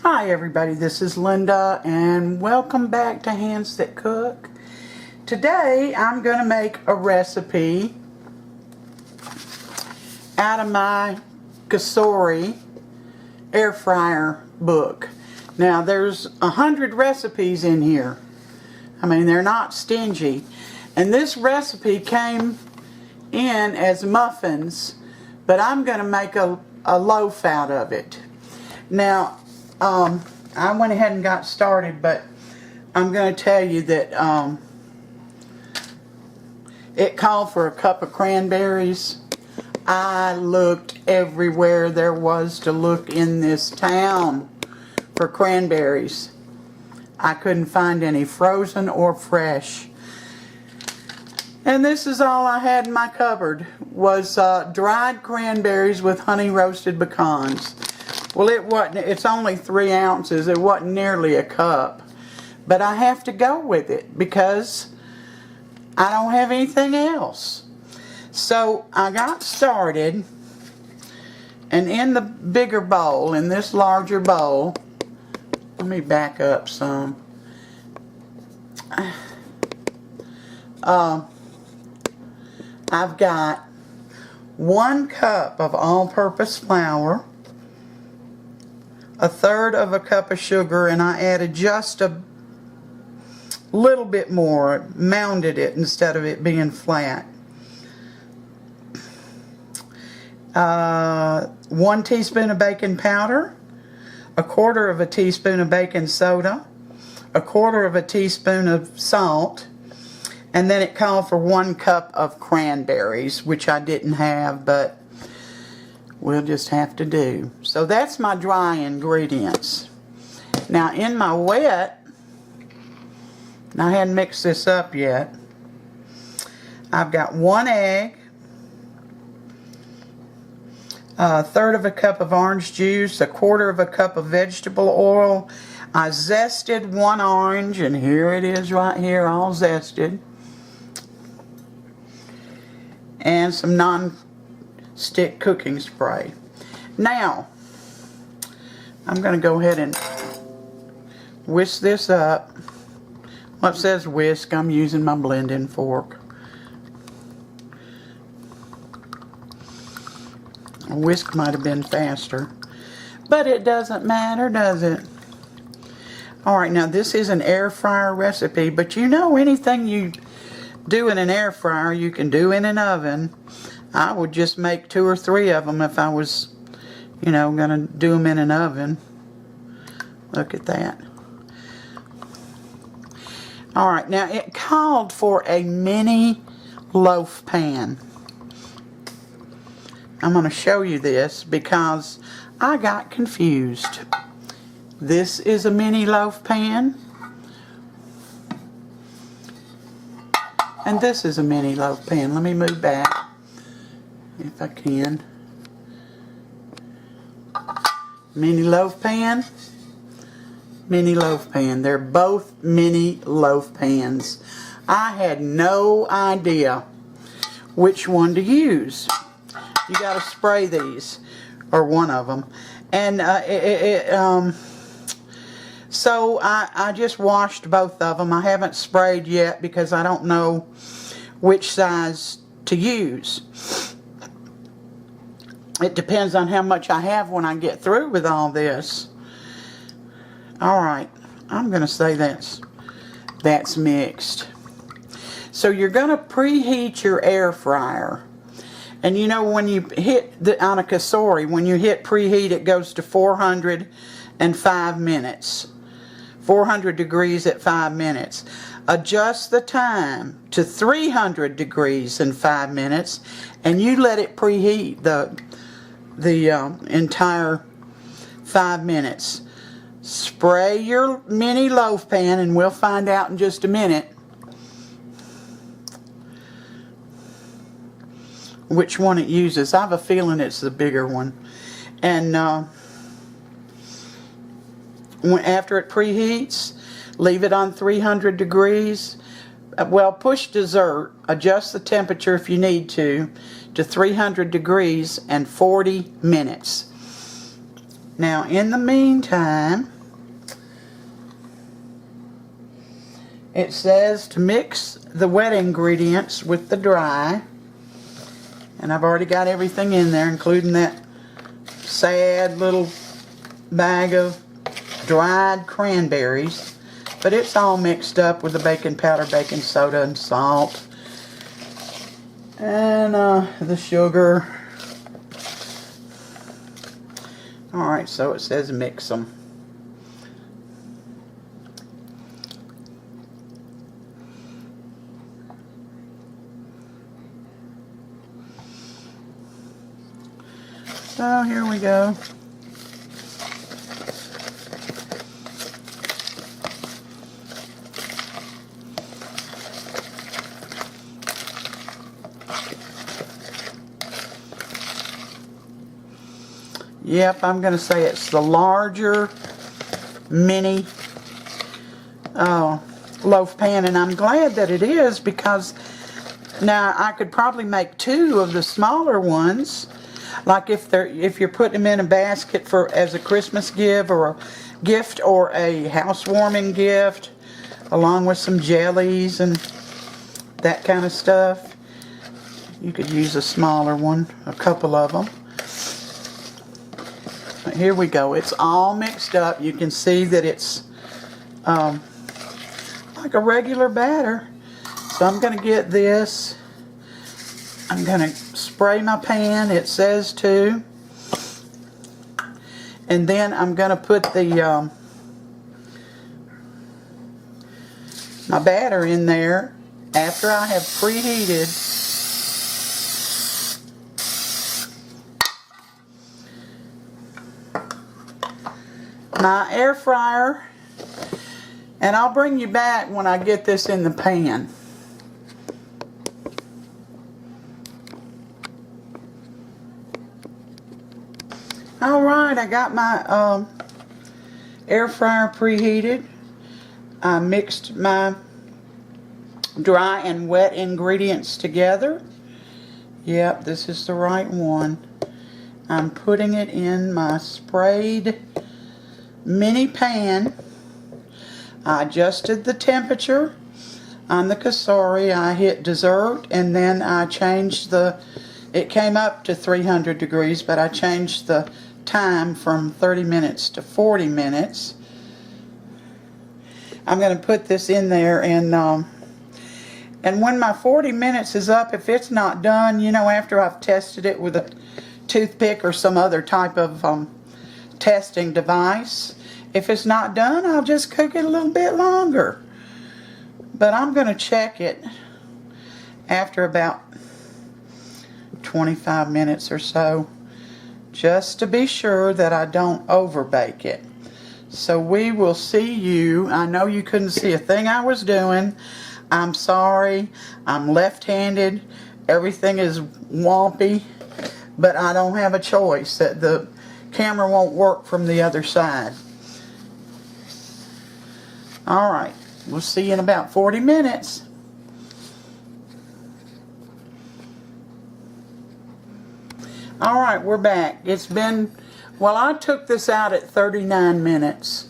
Hi everybody, this is Linda and welcome back to Hands That Cook. Today I'm going to make a recipe out of my Cranberry air fryer book. Now there's 100 recipes in here. I mean, they're not stingy. And this recipe came in as muffins, but I'm going to make a loaf out of it. Now, I went ahead and got started, but I'm going to tell you that it called for a cup of cranberries. I looked everywhere there was to look in this town for cranberries. I couldn't find any frozen or fresh. And this is all I had in my cupboard was dried cranberries with honey roasted pecans. Well, it's only 3 ounces. It wasn't nearly a cup. But I have to go with it because I don't have anything else. So I got started, and in the bigger bowl, in this larger bowl, let me back up some. I've got 1 cup of all-purpose flour, 1/3 of a cup of sugar, and I added just a little bit more, mounded it instead of it being flat. 1 teaspoon of baking powder, 1/4 of a teaspoon of baking soda, 1/4 of a teaspoon of salt, and then it called for 1 cup of cranberries, which I didn't have, but we'll just have to do. So that's my dry ingredients. Now in my wet, and I hadn't mixed this up yet, I've got 1 egg, 1/3 of a cup of orange juice, 1/4 of a cup of vegetable oil. I zested 1 orange, and here it is right here, all zested. And some non-stick cooking spray. Now, I'm going to go ahead and whisk this up. Well, it says whisk. I'm using my blending fork. A whisk might have been faster, but it doesn't matter, does it? Alright, now this is an air fryer recipe, but you know, anything you do in an air fryer you can do in an oven. I would just make 2 or 3 of them if I was, you know, going to do them in an oven. Look at that. Alright, now it called for a mini loaf pan. I'm going to show you this because I got confused. This is a mini loaf pan. And this is a mini loaf pan. Let me move back if I can. Mini loaf pan. Mini loaf pan. They're both mini loaf pans. I had no idea which one to use. You got to spray these, or one of them. And so I just washed both of them. I haven't sprayed yet because I don't know which size to use. It depends on how much I have when I get through with all this. Alright, I'm going to say that's mixed. So you're going to preheat your air fryer. And you know, when you hit on a Cranberry, when you hit preheat, it goes to 405 minutes. 400 degrees at 5 minutes. Adjust the time to 300 degrees in 5 minutes, and you let it preheat the entire 5 minutes. Spray your mini loaf pan, and we'll find out in just a minute which one it uses. I have a feeling it's the bigger one. And after it preheats, leave it on 300 degrees. Well, push dessert, adjust the temperature if you need to 300 degrees and 40 minutes. Now, in the meantime, it says to mix the wet ingredients with the dry. And I've already got everything in there, including that sad little bag of dried cranberries. But it's all mixed up with the baking powder, baking soda, and salt. And the sugar. Alright, so it says mix them. So here we go. Yep, I'm going to say it's the larger mini loaf pan, and I'm glad that it is, because now I could probably make 2 of the smaller ones, like if you're putting them in a basket for as a Christmas gift or a housewarming gift, along with some jellies and that kind of stuff. You could use a smaller one, a couple of them. Here we go. It's all mixed up. You can see that it's like a regular batter. So I'm going to get this. I'm going to spray my pan. It says to. And then I'm going to put the my batter in there after I have preheated my air fryer, and I'll bring you back when I get this in the pan. Alright, I got my air fryer preheated. I mixed my dry and wet ingredients together. Yep, this is the right one. I'm putting it in my sprayed mini pan. I adjusted the temperature on the Kasori. I hit dessert, and then I changed it came up to 300 degrees, but I changed the time from 30 minutes to 40 minutes. I'm going to put this in there, and when my 40 minutes is up, if it's not done, you know, after I've tested it with a toothpick or some other type of testing device, if it's not done, I'll just cook it a little bit longer. But I'm going to check it after about 25 minutes or so, just to be sure that I don't overbake it. So we will see you. I know you couldn't see a thing I was doing. I'm sorry. I'm left-handed. Everything is wompy, but I don't have a choice. That the camera won't work from the other side. Alright, we'll see you in about 40 minutes. Alright, we're back. It's been, well, I took this out at 39 minutes.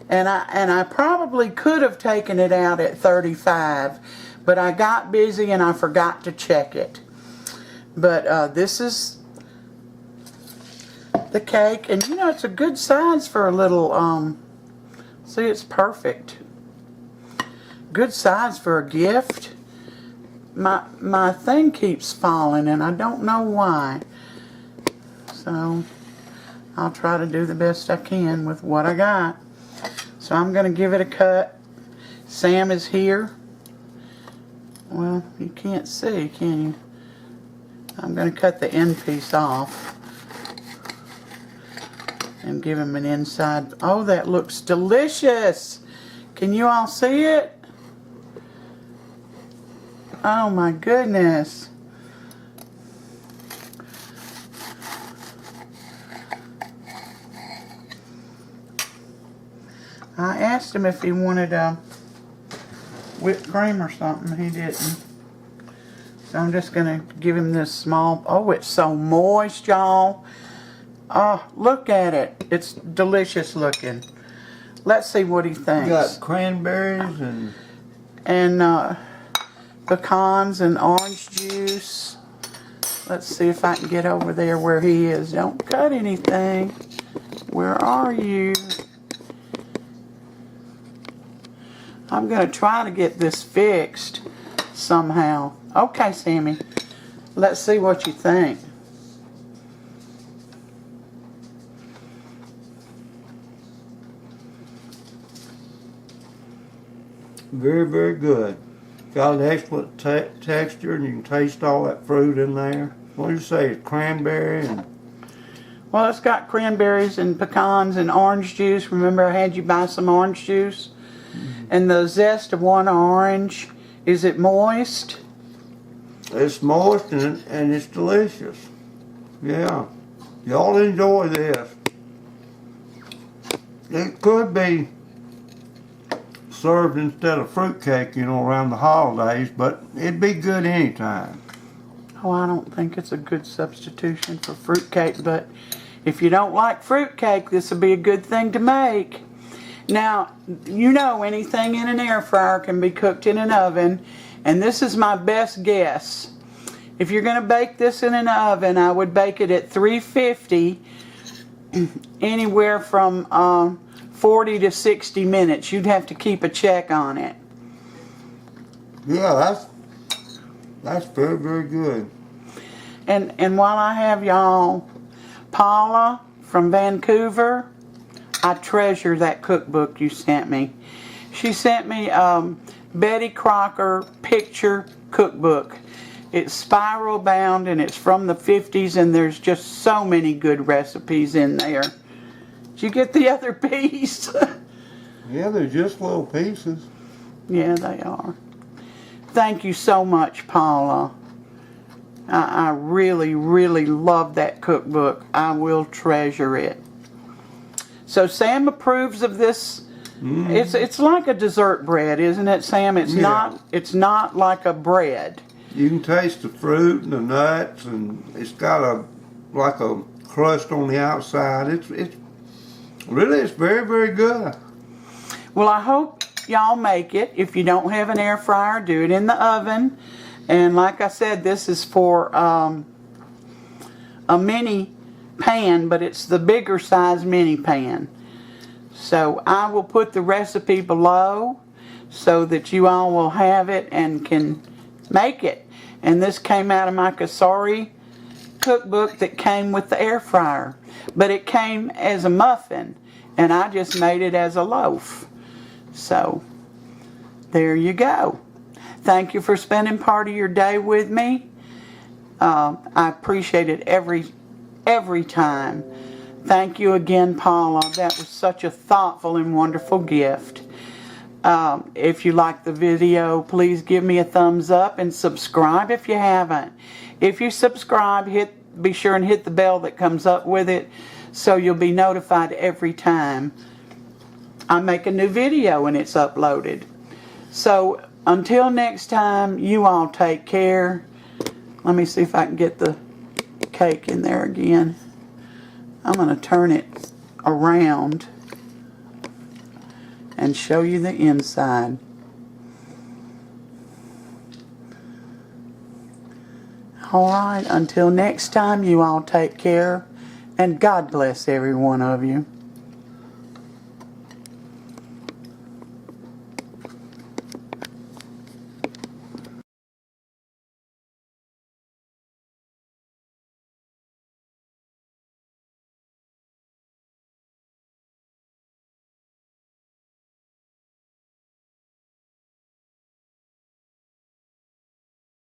And I probably could have taken it out at 35. But I got busy and I forgot to check it. But this is the cake. And you know, it's a good size for a little, see, it's perfect. Good size for a gift. My thing keeps falling and I don't know why. So I'll try to do the best I can with what I got. So I'm going to give it a cut. Sam is here. Well, you can't see, can you? I'm going to cut the end piece off and give him an inside. Oh, that looks delicious. Can you all see it? Oh my goodness. I asked him if he wanted whipped cream or something. He didn't. So I'm just going to give him this small. Oh, it's so moist, y'all. Oh, look at it. It's delicious looking. Let's see what he thinks. You got cranberries and pecans and orange juice. Let's see if I can get over there where he is. Don't cut anything. Where are you? I'm going to try to get this fixed somehow. Okay, Sammy. Let's see what you think. very, very good. Got an excellent texture, and you can taste all that fruit in there. What do you say? It's cranberry and... Well, it's got cranberries and pecans and orange juice. Remember I had you buy some orange juice? Mm-hmm. And the zest of one orange. Is it moist? It's moist and it's delicious. Yeah. Y'all enjoy this. It could be served instead of fruitcake, you know, around the holidays, but it'd be good anytime. Oh, I don't think it's a good substitution for fruitcake, but if you don't like fruitcake, this would be a good thing to make. Now, you know anything in an air fryer can be cooked in an oven, and this is my best guess. If you're going to bake this in an oven, I would bake it at 350, anywhere from 40 to 60 minutes. You'd have to keep a check on it. Yeah, that's very, very good. And while I have y'all, Paula from Vancouver, I treasure that cookbook you sent me. She sent me Betty Crocker picture cookbook. It's spiral bound and it's from the 50s, and there's just so many good recipes in there. Did you get the other piece? Yeah, they're just little pieces. Yeah, they are. Thank you so much, Paula. I really, really love that cookbook. I will treasure it. So Sam approves of this. Mm-hmm. It's like a dessert bread, isn't it, Sam? It's not like a bread. You can taste the fruit and the nuts, and it's got like a crust on the outside. It's very, very good. Well, I hope y'all make it. If you don't have an air fryer, do it in the oven. And like I said, this is for a mini pan, but it's the bigger size mini pan. So I will put the recipe below so that you all will have it and can make it. And this came out of my Kasari cookbook that came with the air fryer. But it came as a muffin, and I just made it as a loaf. So there you go. Thank you for spending part of your day with me. I appreciate it every time. Thank you again, Paula. That was such a thoughtful and wonderful gift. If you like the video, please give me a thumbs up and subscribe if you haven't. If you subscribe, be sure and hit the bell that comes up with it so you'll be notified every time I make a new video and it's uploaded. So until next time, you all take care. Let me see if I can get the cake in there again. I'm going to turn it around and show you the inside. Alright, until next time, you all take care, and God bless every one of you.